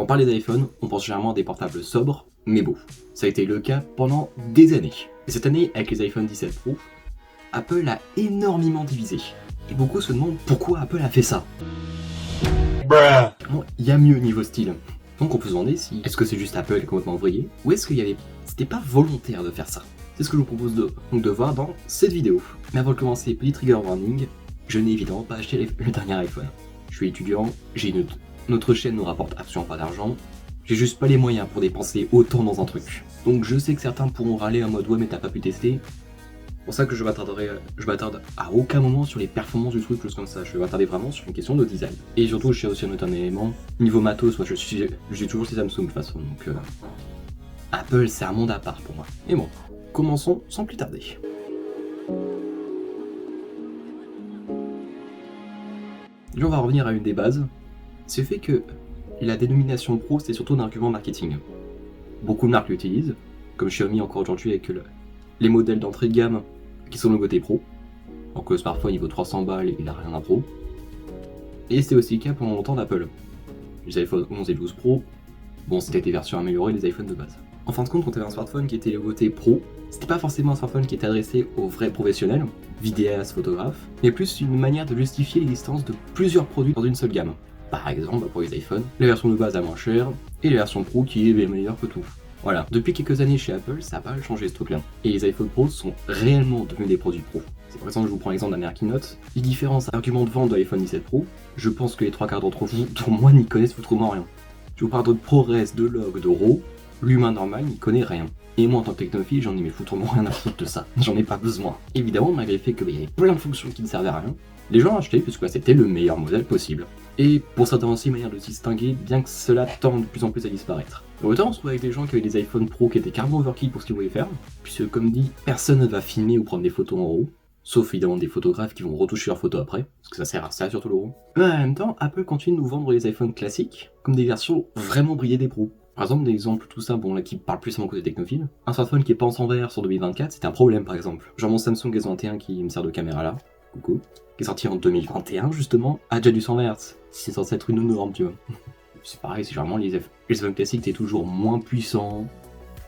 parle d'iPhone, on pense généralement à des portables sobres, mais beaux. Ça a été le cas pendant des années. Et cette année, avec les iPhone 17 Pro, Apple a énormément divisé. Et beaucoup se demandent pourquoi Apple a fait ça. Bon, il y a mieux niveau style. Donc on peut se demander si est-ce que c'est juste Apple complètement envoyé, ou est-ce qu'il y avait... C'était pas volontaire de faire ça. C'est ce que je vous propose de voir dans cette vidéo. Mais avant de commencer, petit trigger warning, je n'ai évidemment pas acheté le dernier iPhone. Je suis étudiant, notre chaîne ne rapporte absolument pas d'argent, j'ai juste pas les moyens pour dépenser autant dans un truc. Donc je sais que certains pourront râler en mode ouais mais t'as pas pu tester. C'est pour ça que je m'attarde à aucun moment sur les performances du truc, chose comme ça. Je vais m'attarder vraiment sur une question de design. Et surtout, je tiens aussi à noter un élément. Niveau matos, moi je suis toujours chez Samsung de toute façon, donc Apple c'est un monde à part pour moi. Et bon, commençons sans plus tarder. Là on va revenir à une des bases. C'est le fait que la dénomination Pro c'est surtout un argument marketing. Beaucoup de marques l'utilisent, comme Xiaomi encore aujourd'hui avec les modèles d'entrée de gamme qui sont le côté pro. Donc le smartphone il vaut 300 balles et il n'a rien à pro. Et c'était aussi le cas pendant longtemps d'Apple. Les iPhone 11 et 12 Pro, bon c'était des versions améliorées des iPhones de base. En fin de compte, quand tu avais un smartphone qui était le côté pro, c'était pas forcément un smartphone qui était adressé aux vrais professionnels, vidéastes, photographes, mais plus une manière de justifier l'existence de plusieurs produits dans une seule gamme. Par exemple, pour les iPhones, la version de base la moins chère et la version Pro qui est meilleure que tout. Voilà, depuis quelques années chez Apple, ça a pas mal changé ce truc-là. Et les iPhone Pro sont réellement devenus des produits pro. C'est par exemple, je vous prends l'exemple d'un Air Keynote. Les différents arguments de vente de l'iPhone 17 Pro, je pense que les 3/4 d'entre vous, dont moi, n'y connaissent foutrement rien. Je vous parle de ProRes, de Log, de RAW, l'humain normal n'y connaît rien. Et moi en tant que technophile, j'en ai mais foutrement rien à foutre de ça. J'en ai pas besoin. Évidemment, malgré le fait qu'il y avait plein de fonctions qui ne servaient à rien, les gens achetaient puisque c'était le meilleur modèle possible. Et pour certains aussi, manière de se distinguer, bien que cela tende de plus en plus à disparaître. Autant on se trouve avec des gens qui avaient des iPhone Pro qui étaient carrément overkill pour ce qu'ils voulaient faire, puisque comme dit, personne ne va filmer ou prendre des photos en RAW, sauf évidemment des photographes qui vont retoucher leurs photos après, parce que ça sert à ça surtout le RAW. Mais en même temps, Apple continue de nous vendre les iPhones classiques comme des versions vraiment brillées des pros. Par exemple, des exemples tout ça, bon là qui parle plus à mon côté technophile, un smartphone qui est pas en 100 Hz sur 2024, c'était un problème par exemple. Genre mon Samsung S21 qui me sert de caméra là, coucou, qui est sorti en 2021 justement, a déjà du 100 Hz. C'est censé être une norme, tu vois. C'est pareil, c'est généralement les iPhones classiques, t'es toujours moins puissant,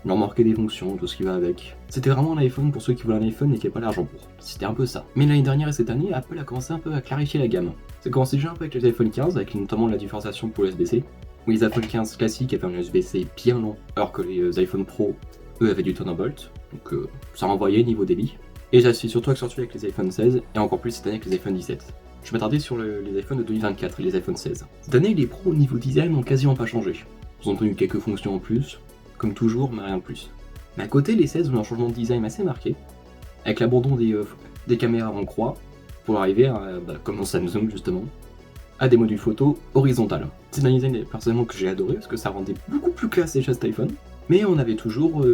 leur manquer des fonctions, tout ce qui va avec. C'était vraiment un iPhone pour ceux qui voulaient un iPhone et qui n'avaient pas l'argent pour. C'était un peu ça. Mais l'année dernière et cette année, Apple a commencé un peu à clarifier la gamme. Ça commençait déjà un peu avec les iPhone 15, avec notamment la différenciation pour l'USB-C, où les iPhone 15 classiques avaient un USB-C bien long, alors que les iPhone Pro, eux, avaient du Thunderbolt, donc ça renvoyait niveau débit. Et ça s'est surtout accentué avec les iPhone 16, et encore plus cette année avec les iPhone 17. Je m'attardais sur les iPhones de 2024 et les iPhone 16. Cette année, les pros au niveau design n'ont quasiment pas changé. Ils ont obtenu quelques fonctions en plus, comme toujours, mais rien de plus. Mais à côté, les 16 ont un changement de design assez marqué, avec l'abandon des caméras en croix, pour arriver à, comme dans Samsung justement, à des modules photo horizontales. C'est un design personnellement que j'ai adoré, parce que ça rendait beaucoup plus classé chez cet iPhone, mais on avait toujours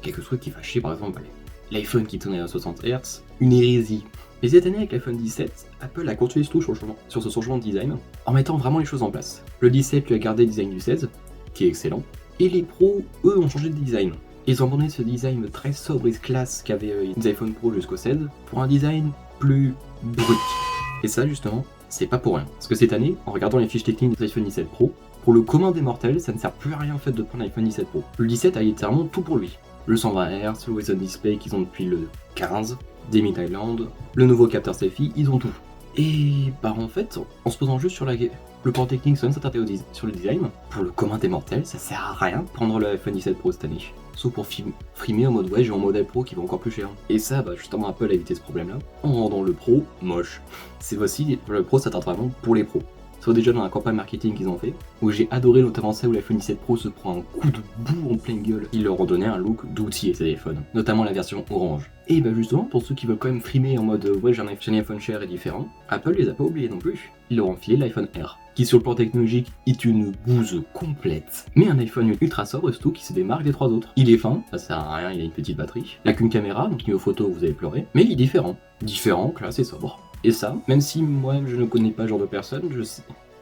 quelques trucs qui fâchaient, par exemple l'iPhone qui tournait à 60 Hz, une hérésie. Et cette année, avec l'iPhone 17, Apple a continué sur ce changement de design, en mettant vraiment les choses en place. Le 17 lui a gardé le design du 16, qui est excellent, et les pros, eux, ont changé de design. Ils ont abandonné ce design très sobre et classe qu'avaient les iPhone Pro jusqu'au 16, pour un design plus brut. Et ça, justement, c'est pas pour rien. Parce que cette année, en regardant les fiches techniques des iPhone 17 Pro, pour le commun des mortels, ça ne sert plus à rien en fait de prendre l'iPhone 17 Pro. Le 17 a littéralement tout pour lui. Le 120 Hz, le Always On Display qu'ils ont depuis le 15, des Mid-Island, le nouveau capteur selfie, ils ont tout. Et bah en fait, en se posant juste sur le port technique sans s'attarder sur le design, pour le commun des mortels, ça sert à rien de prendre le iPhone 17 Pro cette année. Sauf pour frimer en mode ouais j'ai un modèle pro qui va encore plus cher. Et ça, bah justement Apple a évité ce problème là, en rendant le pro moche. C'est aussi, le pro ça vraiment pour les pros. Soit déjà dans la campagne marketing qu'ils ont fait, où j'ai adoré notamment ça où l'iPhone 17 Pro se prend un coup de boue en pleine gueule. Ils leur ont donné un look d'outiller ces téléphones, notamment la version orange. Et bah justement, pour ceux qui veulent quand même frimer en mode ouais j'ai un iPhone cher et différent, Apple les a pas oubliés non plus. Ils leur ont filé l'iPhone R, qui sur le plan technologique est une bouse complète, mais un iPhone ultra sobre et surtout qui se démarque des trois autres. Il est fin, ça sert à rien, il a une petite batterie, il a qu'une caméra, donc niveau photo vous allez pleurer, mais il est différent. Différent, classe et sobre. Et ça, même si moi je ne connais pas ce genre de personne, je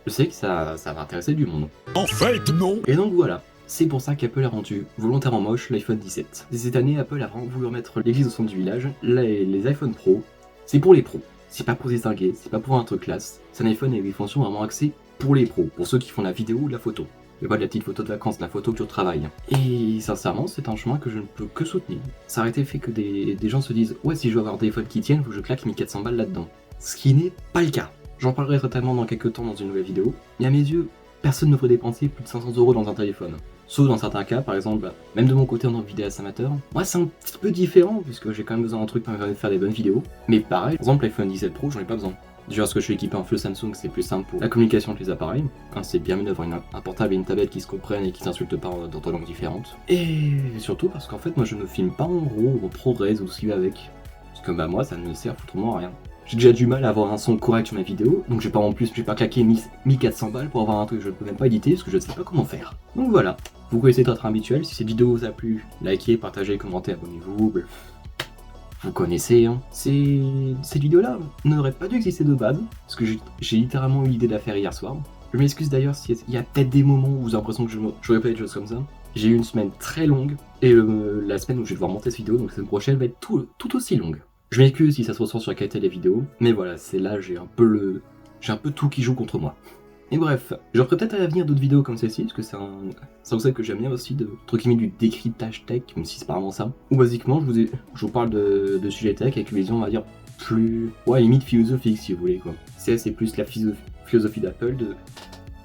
sais que ça va intéresser du monde. En fait, non. Et donc voilà, c'est pour ça qu'Apple a rendu volontairement moche l'iPhone 17. Et cette année, Apple a vraiment voulu remettre l'église au centre du village. Les iPhone Pro, c'est pour les pros. C'est pas pour distinguer, c'est pas pour un truc classe. C'est un iPhone avec des fonctions vraiment axées pour les pros, pour ceux qui font la vidéo ou de la photo. Mais pas de la petite photo de vacances, de la photo que tu travailles. Et sincèrement, c'est un chemin que je ne peux que soutenir. Ça aurait été fait que des gens se disent « Ouais, si je veux avoir des téléphone qui tiennent, faut que je claque 1400 balles là-dedans. » Ce qui n'est pas le cas. J'en parlerai totalement dans quelques temps dans une nouvelle vidéo. Mais à mes yeux, personne ne devrait dépenser plus de 500 € dans un téléphone. Sauf dans certains cas, par exemple, même de mon côté en tant que vidéaste amateur, moi c'est un petit peu différent, puisque j'ai quand même besoin d'un truc pour me permettre de faire des bonnes vidéos. Mais pareil, par exemple l'iPhone 17 Pro, j'en ai pas besoin. Déjà parce que je suis équipé en flux Samsung, c'est plus simple pour la communication avec les appareils. C'est bien mieux d'avoir un portable et une tablette qui se comprennent et qui s'insultent pas dans deux langues différentes. Et surtout parce qu'en fait, moi je ne filme pas en RAW ou en ProRes ou ce qui va avec. Parce que bah moi, ça ne me sert foutrement à rien. J'ai déjà du mal à avoir un son correct sur mes vidéos, donc je vais pas claquer 1400 balles pour avoir un truc que je ne peux même pas éditer parce que je ne sais pas comment faire. Donc voilà, vous connaissez notre habituel, si cette vidéo vous a plu, likez, partagez, commentez, abonnez-vous, bref. Vous connaissez, hein. Cette vidéo-là n'aurait pas dû exister de base, parce que j'ai littéralement eu l'idée de la faire hier soir. Je m'excuse d'ailleurs s'il y a peut-être des moments où vous avez l'impression que je répète des choses comme ça. J'ai eu une semaine très longue, et la semaine où je vais devoir monter cette vidéo, donc la semaine prochaine, va être tout aussi longue. Je m'excuse si ça se ressent sur la qualité des vidéos, mais voilà, c'est là j'ai un peu tout qui joue contre moi. Et bref, je ferai peut-être à l'avenir d'autres vidéos comme celle-ci, parce que c'est un concept que j'aime bien aussi, entre guillemets du décryptage tech, même si c'est pas vraiment ça. Où basiquement, je vous parle de sujets tech avec une vision, on va dire, plus... ouais, limite philosophique si vous voulez, quoi. C'est plus la philosophie d'Apple de...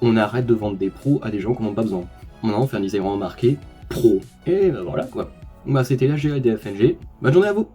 On arrête de vendre des pros à des gens qui n'en ont pas besoin. On fait un design vraiment marqué, pro. Et bah voilà, quoi. Bah c'était la GA des FNG, bonne journée à vous.